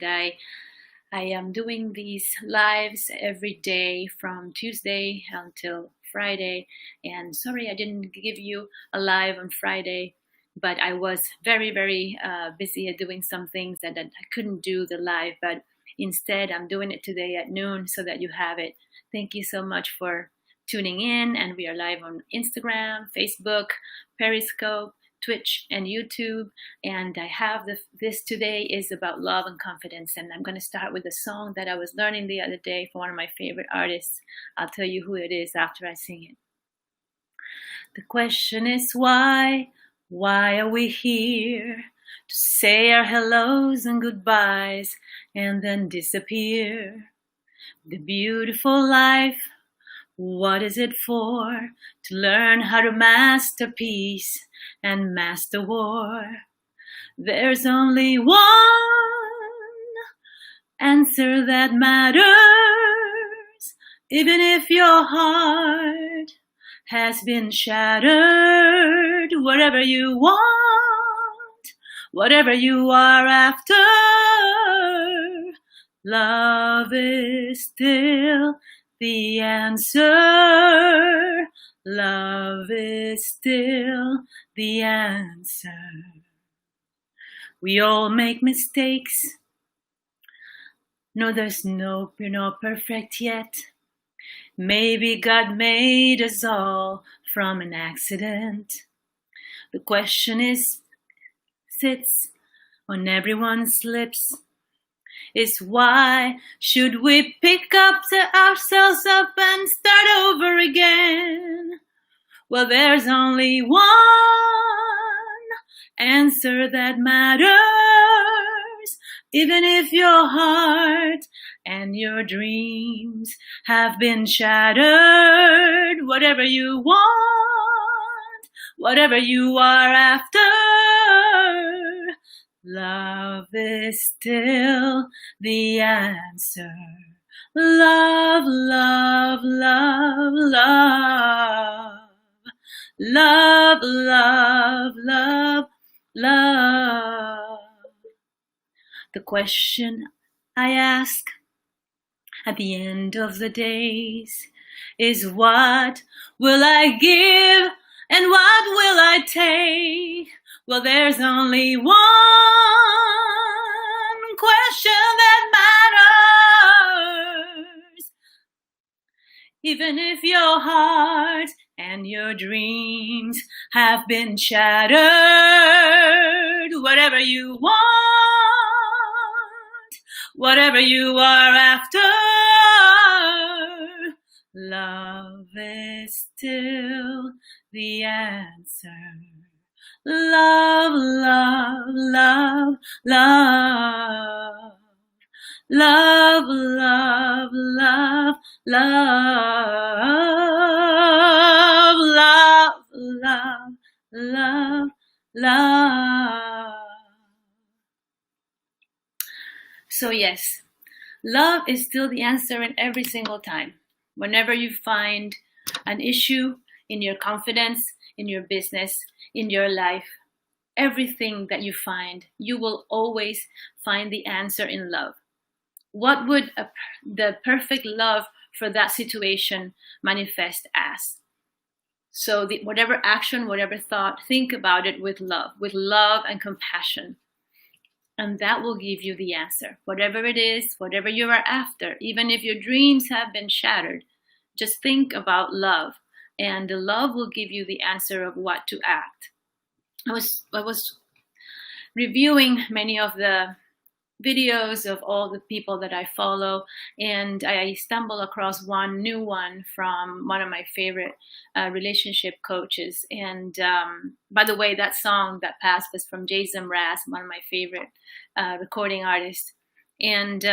and I am doing these lives every day from Tuesday until Friday. And sorry, I didn't give you a live on Friday, but I was very, very busy at doing some things that I couldn't do the live. But instead, I'm doing it today at noon so that you have it. Thank you so much for tuning in. And we are live on Instagram, Facebook, Periscope, Twitch, and YouTube. And I have this today is about love and confidence. And I'm going to start with a song that I was learning the other day from one of my favorite artists. I'll tell you who it is after I sing it. The question is why? Why are we here? To say our hellos and goodbyes and then disappear. The beautiful life, what is it for? To learn how to master peace and master war. There's only one answer that matters, even if your heart has been shattered. Whatever you want, whatever you are after, love is still the answer. Love is still the answer. We all make mistakes. No, we're not perfect yet. Maybe God made us all from an accident. The question sits on everyone's lips. Is why should we pick ourselves up and start over again? Well, there's only one answer that matters, even if your heart and your dreams have been shattered. Whatever you want, whatever you are after, love is still the answer. Love, love, love, love. Love, love, love, love. The question I ask at the end of the days is what will I give and what will I take? Well, there's only one question that matters. Even if your heart and your dreams have been shattered, whatever you want, whatever you are after, love is still the answer. Love, love, love, love. Love, love, love, love. Love, love, love, love. So yes, love is still the answer in every single time. Whenever you find an issue in your confidence, in your business, in your life, everything that you find, you will always find the answer in love. What would the perfect love for that situation manifest as? So whatever action, whatever thought, think about it with love and compassion. And that will give you the answer. Whatever it is, whatever you are after, even if your dreams have been shattered, just think about love. And the love will give you the answer of what to act. I was reviewing many of the videos of all the people that I follow, and I stumbled across one new one from one of my favorite relationship coaches. And by the way, that song that passed was from Jason Mraz, one of my favorite recording artists. And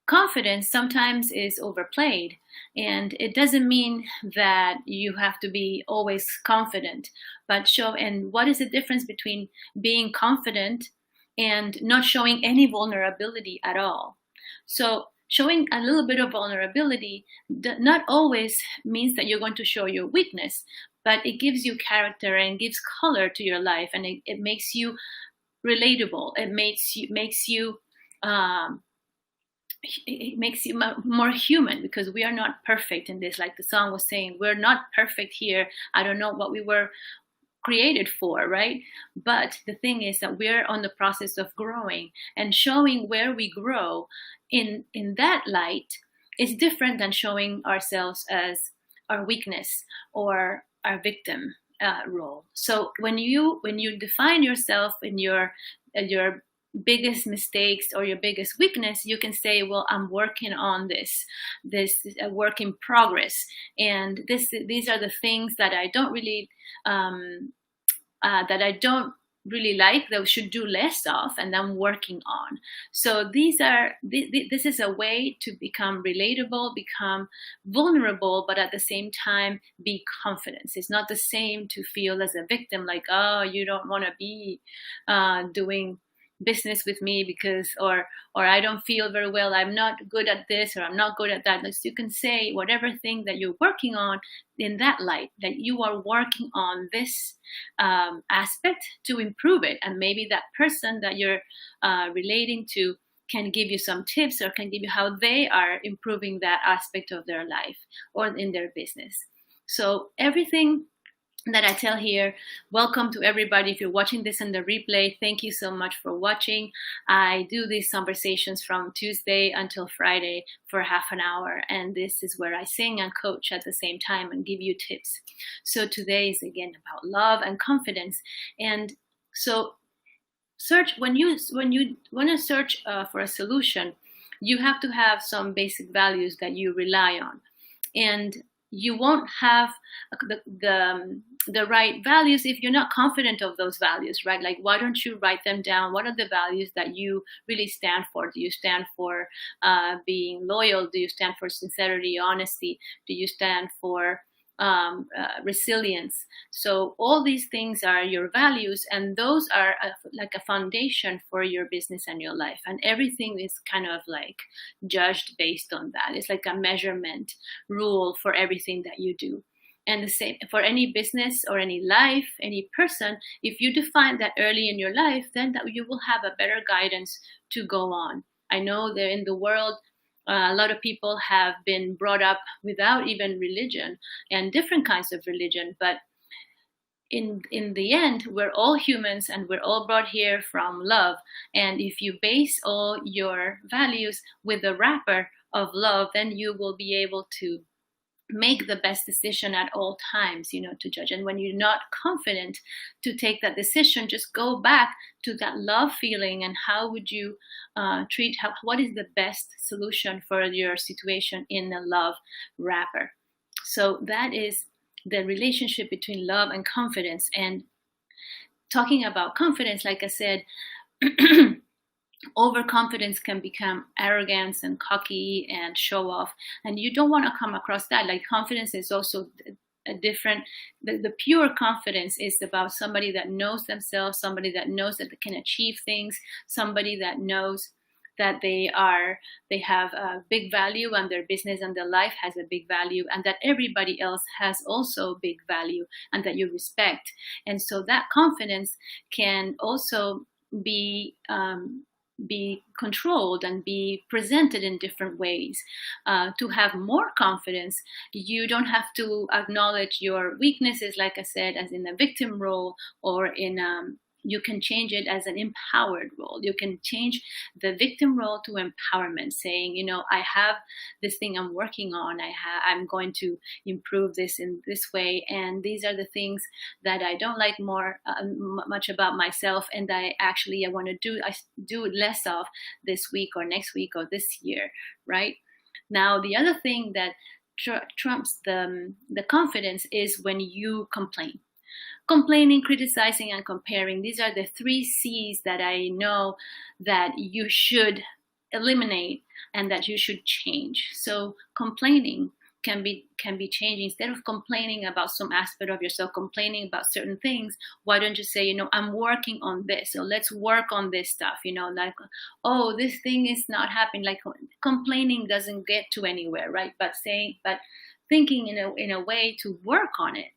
confidence sometimes is overplayed, and it doesn't mean that you have to be always confident, but and what is the difference between being confident and not showing any vulnerability at all? So showing a little bit of vulnerability not always means that you're going to show your weakness, but it gives you character and gives color to your life, and it makes you relatable. It makes you um, it makes you more human, because we are not perfect in this. Like the song was saying, we're not perfect here. I don't know what we were created for, right? But the thing is that we're on the process of growing, and showing where we grow in that light is different than showing ourselves as our weakness or our victim role. So when you define yourself in your biggest mistakes or your biggest weakness, you can say, well, I'm working on this is a work in progress, and these are the things that I don't really like, that we should do less of, and I'm working on. So this is a way to become relatable, become vulnerable, but at the same time be confident. It's not the same to feel as a victim, like, oh, you don't want to be doing business with me because, or I don't feel very well, I'm not good at this, or I'm not good at that. You can say whatever thing that you're working on in that light, that you are working on this aspect to improve it. And maybe that person that you're relating to can give you some tips, or can give you how they are improving that aspect of their life or in their business. So everything that I tell here, welcome to everybody. If you're watching this in the replay, thank you so much for watching. I do these conversations from Tuesday until Friday for half an hour, and this is where I sing and coach at the same time and give you tips. So today is again about love and confidence. And so when you want to search for a solution, you have to have some basic values that you rely on. And you won't have the right values if you're not confident of those values, right? Like, why don't you write them down? What are the values that you really stand for? Do you stand for being loyal? Do you stand for sincerity, honesty? Do you stand for resilience? So all these things are your values, and those are like a foundation for your business and your life. And everything is kind of like judged based on that. It's like a measurement rule for everything that you do. And the same for any business or any life, any person. If you define that early in your life, then that you will have a better guidance to go on. I know that in the world, a lot of people have been brought up without even religion and different kinds of religion. But in the end, we're all humans, and we're all brought here from love. And if you base all your values with the wrapper of love, then you will be able to make the best decision at all times, to judge. And when you're not confident to take that decision, just go back to that love feeling, and how would you what is the best solution for your situation in a love wrapper. So that is the relationship between love and confidence. And talking about confidence, like I said, overconfidence can become arrogance and cocky and show off, and you don't want to come across that. Like, confidence is also a different, the pure confidence is about somebody that knows themselves, somebody that knows that they can achieve things, somebody that knows that they have a big value, and their business and their life has a big value, and that everybody else has also big value, and that you respect. And so that confidence can also be controlled and be presented in different ways. To have more confidence, you don't have to acknowledge your weaknesses, like I said, as in a victim role, or in you can change it as an empowered role. You can change the victim role to empowerment, saying, I have this thing I'm working on. I'm going to improve this in this way. And these are the things that I don't like much about myself. And I want to do less of this week or next week or this year, right? Now, the other thing that trumps the confidence is when you complain. Complaining, criticizing, and comparing. These are the 3 C's that I know that you should eliminate and that you should change. So complaining can be changed. Instead of complaining about some aspect of yourself, complaining about certain things, why don't you say, I'm working on this, so let's work on this stuff, like, oh, this thing is not happening. Like, complaining doesn't get to anywhere, right? But thinking in a way to work on it.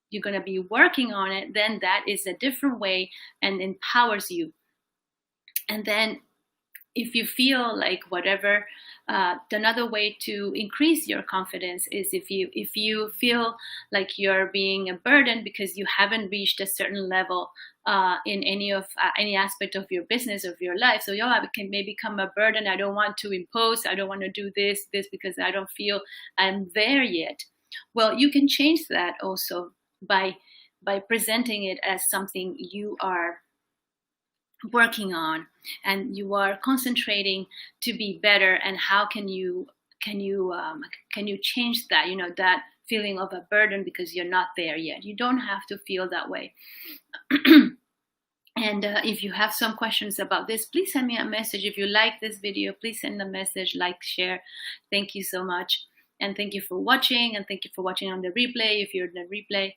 You're going to be working on it, then that is a different way and empowers you. And then if you feel like whatever, another way to increase your confidence is if you feel like you're being a burden because you haven't reached a certain level in any aspect of your business, of your life. So it can maybe become a burden. I don't want to impose. I don't want to do this because I don't feel I'm there yet. Well, you can change that also by presenting it as something you are working on and you are concentrating to be better. And how can you change that, that feeling of a burden because you're not there yet. You don't have to feel that way. And if you have some questions about this, please send me a message. If you like this video, please send a message, like, share. Thank you so much. And thank you for watching, and thank you for watching on the replay if you're in the replay.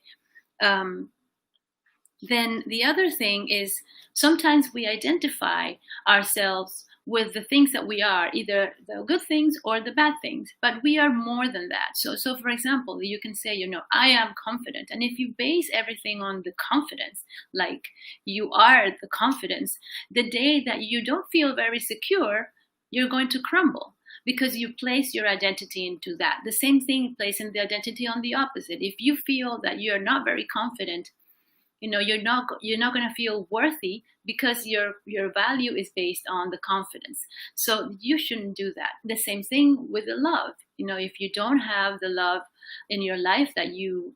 Then the other thing is sometimes we identify ourselves with the things that we are, either the good things or the bad things, but we are more than that. So for example, you can say, I am confident. And if you base everything on the confidence, like you are the confidence, the day that you don't feel very secure, you're going to crumble because you place your identity into that. The same thing placing the identity on the opposite. If you feel that you're not very confident, you're not going to feel worthy because your value is based on the confidence. So you shouldn't do that. The same thing with the love. If you don't have the love in your life that you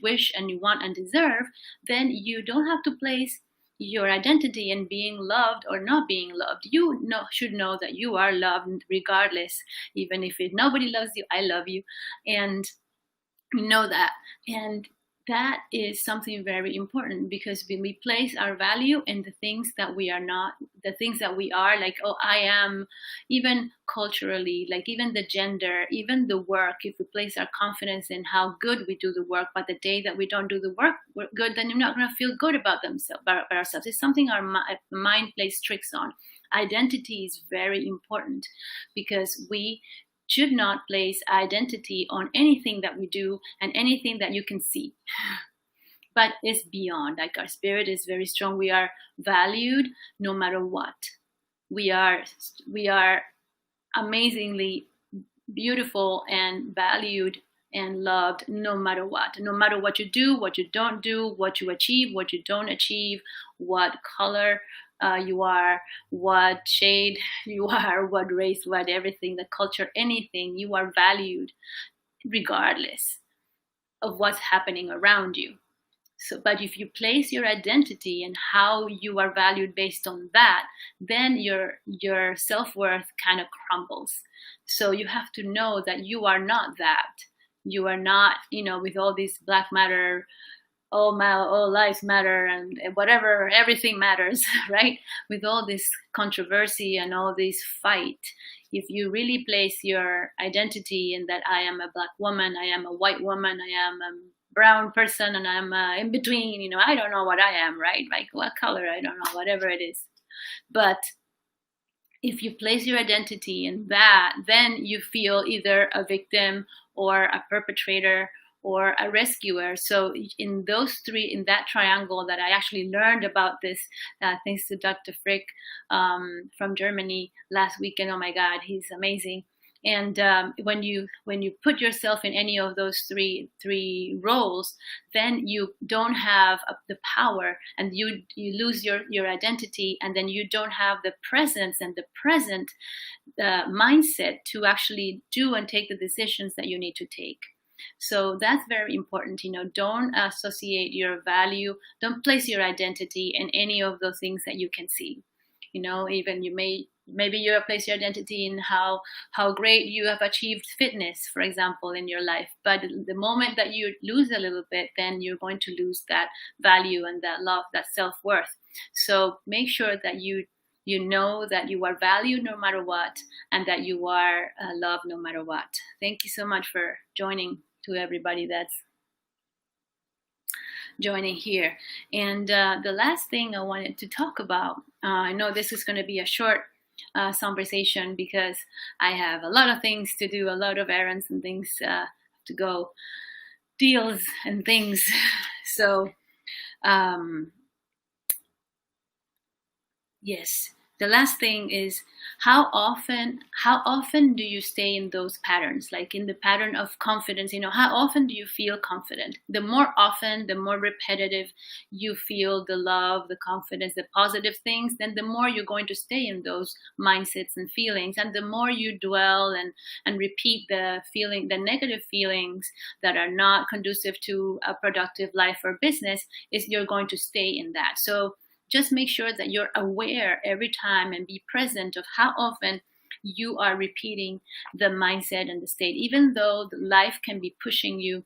wish and you want and deserve, then you don't have to place your identity in being loved or not being loved. You should know that you are loved regardless. Even if nobody loves you, I love you, and know that. And that is something very important, because when we place our value in the things that we are not, the things that we are, like, I am, even culturally, like even the gender, even the work, if we place our confidence in how good we do the work, but the day that we don't do the work good, then you're not going to feel good about ourselves. It's something our mind plays tricks on. Identity is very important, because we should not place identity on anything that we do and anything that you can see. But it's beyond. Like, our spirit is very strong. We are valued no matter what. We are amazingly beautiful and valued and loved no matter what. No matter what you do, what you don't do, what you achieve, what you don't achieve, what color you are, what shade you are, what race, what everything, the culture, anything, you are valued regardless of what's happening around you. So, but if you place your identity and how you are valued based on that, then your self-worth kind of crumbles. So you have to know that you are not that. You are not, with all these Black Matter, all lives matter, and whatever, everything matters, right? With all this controversy and all this fight, if you really place your identity in that I am a Black woman, I am a white woman, I am a brown person, and I'm in between, I don't know what I am, right? Like, what color, I don't know, whatever it is. But if you place your identity in that, then you feel either a victim or a perpetrator or a rescuer. So in those three, in that triangle that I actually learned about this, thanks to Dr. Frick from Germany last weekend. Oh my God, he's amazing. And when you put yourself in any of those three roles, then you don't have the power, and you lose your identity, and then you don't have the presence and the present mindset to actually do and take the decisions that you need to take. So that's very important. Don't associate your value, don't place your identity in any of those things that you can see. Even maybe you place your identity in how great you have achieved fitness, for example, in your life. But the moment that you lose a little bit, then you're going to lose that value and that love, that self-worth. So make sure that you know that you are valued no matter what, and that you are loved no matter what. Thank you so much for joining, to everybody that's joining here. And the last thing I wanted to talk about, I know this is going to be a short Songversation, because I have a lot of things to do, a lot of errands and things to go, deals and things. So yes, The last thing is how often do you stay in those patterns, like in the pattern of confidence? How often do you feel confident? The more often, the more repetitive you feel the love, the confidence, the positive things, then the more you're going to stay in those mindsets and feelings. And the more you dwell and repeat the negative feelings that are not conducive to a productive life or business, is you're going to stay in that. So just make sure that you're aware every time and be present of how often you are repeating the mindset and the state, even though life can be pushing you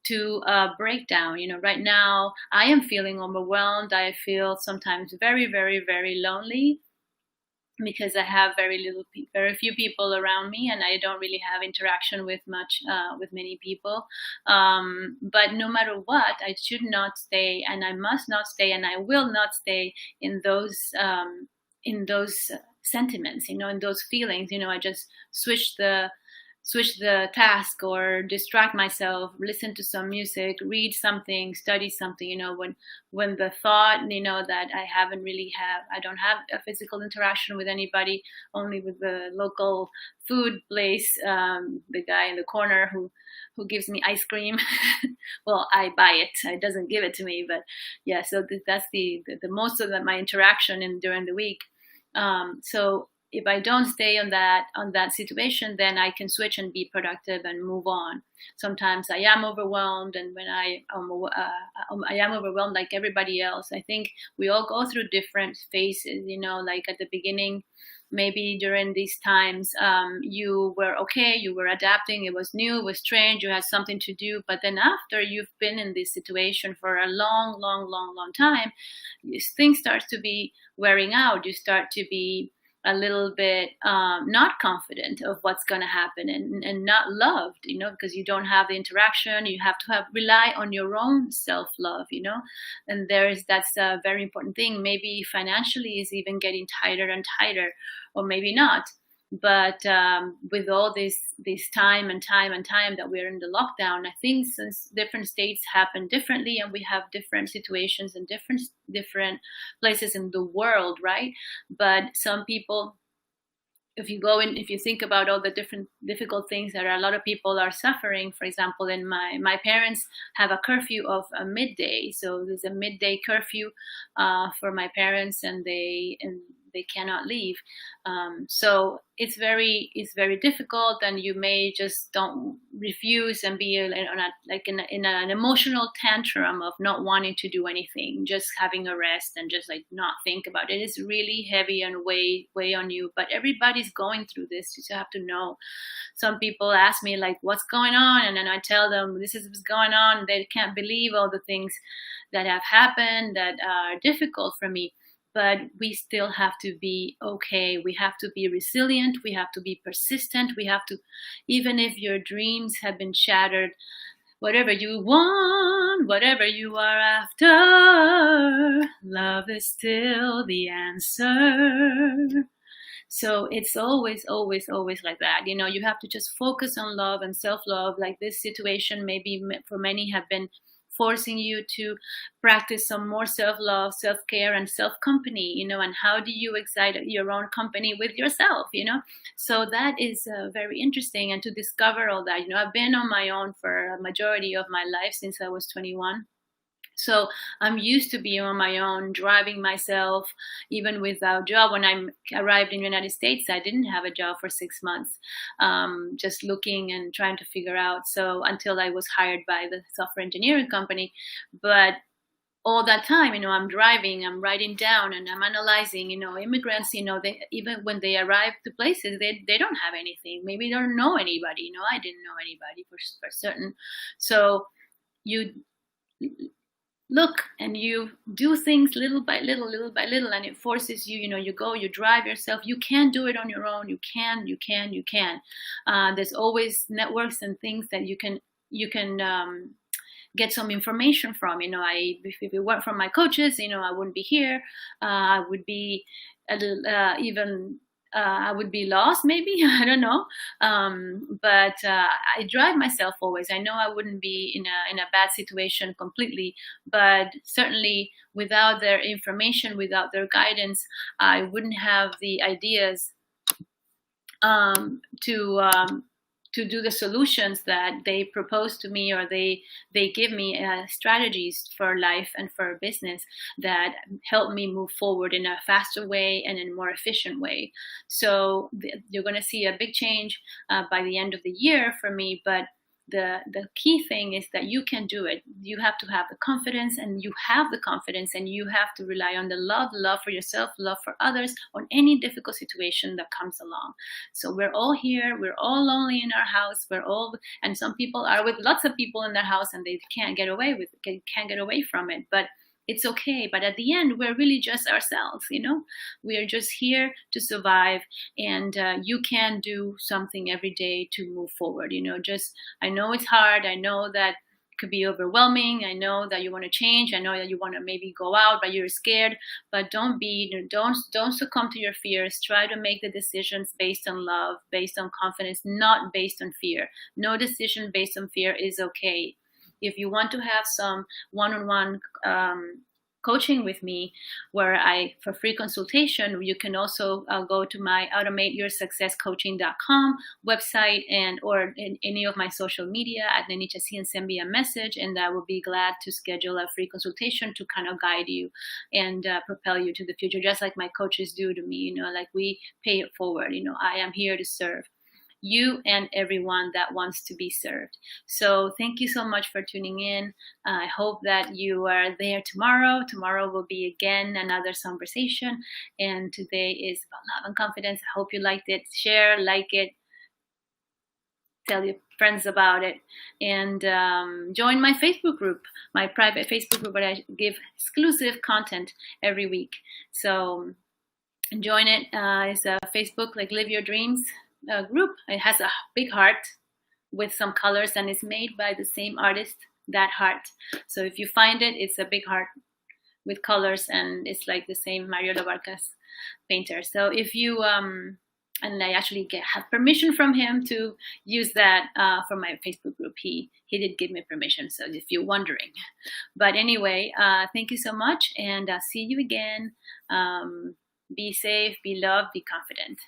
to breakdown. Right now I am feeling overwhelmed. I feel sometimes very, very, very lonely, because I have very few people around me, and I don't really have interaction with many people. But no matter what, I should not stay, and I must not stay, and I will not stay in those sentiments, in those feelings. I just switch the task, or distract myself, listen to some music, read something, study something. When the thought, that I don't have a physical interaction with anybody, only with the local food place, the guy in the corner who gives me ice cream. Well, I buy it. He doesn't give it to me, but yeah. So that's the most of my interaction during the week. So if I don't stay on that situation, then I can switch and be productive and move on. Sometimes I am overwhelmed, and when I am overwhelmed like everybody else. I think we all go through different phases. Like at the beginning, maybe during these times, you were okay, you were adapting, it was new, it was strange, you had something to do. But then after you've been in this situation for a long, long, long, long time, things start to be wearing out. You start to be a little bit not confident of what's going to happen, and not loved, because you don't have the interaction. You have to rely on your own self-love, and that's a very important thing. Maybe financially is even getting tighter and tighter, or maybe not. But with all this time and time and time that we're in the lockdown, I think since different states happen differently, and we have different situations in different places in the world, right? But some people, if you think about all the different difficult things that a lot of people are suffering. For example, in my parents have a curfew of a midday, so there's a midday curfew for my parents, and they cannot leave. So it's very difficult, and you may just don't refuse and be in an emotional tantrum of not wanting to do anything, just having a rest and just like not think about it. It's really heavy and weigh on you. But everybody's going through this. You just have to know. Some people ask me like, what's going on? And then I tell them this is what's going on. They can't believe all the things that have happened that are difficult for me. But we still have to be okay. We have to be resilient. We have to be persistent. We have to, even if your dreams have been shattered, whatever you want, whatever you are after, love is still the answer. So it's always, always, always like that. You have to just focus on love and self-love. Like this situation, maybe for many have been forcing you to practice some more self-love, self-care, and self-company, and how do you excite your own company with yourself, So that is very interesting, and to discover all that. I've been on my own for a majority of my life since I was 21. So I'm used to being on my own, driving myself, even without job. When I arrived in the United States, I didn't have a job for 6 months, just looking and trying to figure out. So until I was hired by the software engineering company. But all that time, I'm driving, I'm writing down, and I'm analyzing, immigrants, they, even when they arrive to places, they don't have anything. Maybe they don't know anybody. I didn't know anybody for certain. So you look and you do things little by little, and it forces you, you drive yourself. You can do it on your own. You can. There's always networks and things that you can get some information from. If it weren't from my coaches, I wouldn't be here. I would be a little, even I would be lost, maybe. I don't know. But I drive myself always. I know I wouldn't be in a bad situation completely, but certainly without their information, without their guidance, I wouldn't have the ideas um, to um, to do the solutions that they propose to me, or they give me strategies for life and for business that help me move forward in a faster way and in a more efficient way. So you're going to see a big change by the end of the year for me, but the key thing is that you can do it. You have to have the confidence, and you have the confidence, and you have to rely on the love for yourself, love for others, on any difficult situation that comes along. So we're all here, we're all lonely in our house, and some people are with lots of people in their house and they can't get away from it, but it's okay. But at the end, we're really just ourselves, we are just here to survive. And you can do something every day to move forward. I know it's hard. I know that it could be overwhelming. I know that you want to change. I know that you want to maybe go out, but you're scared. But don't succumb to your fears. Try to make the decisions based on love, based on confidence, not based on fear. No decision based on fear is okay. If you want to have some one-on-one coaching with me, for free consultation, you can also go to my automateyoursuccesscoaching.com website, or in any of my social media at Neni Chacin, send me a message, and I will be glad to schedule a free consultation to kind of guide you and propel you to the future, just like my coaches do to me. Like we pay it forward. I am here to serve you and everyone that wants to be served. So thank you so much for tuning in. I hope that you are there tomorrow. Tomorrow will be again another Songversation, and today is about love and confidence. I hope you liked it. Share, like it, tell your friends about it, and join my Facebook group, my private Facebook group, where I give exclusive content every week. So join it. It's a Facebook, like Live Your Dreams group. It has a big heart with some colors, and it's made by the same artist, that heart. So if you find it, it's a big heart with colors, and it's like the same Mario Labarca's painter. So if you and I actually have permission from him to use that for my Facebook group. He did give me permission, so if you're wondering. But anyway, thank you so much, and I'll see you again. Be safe, be loved, be confident.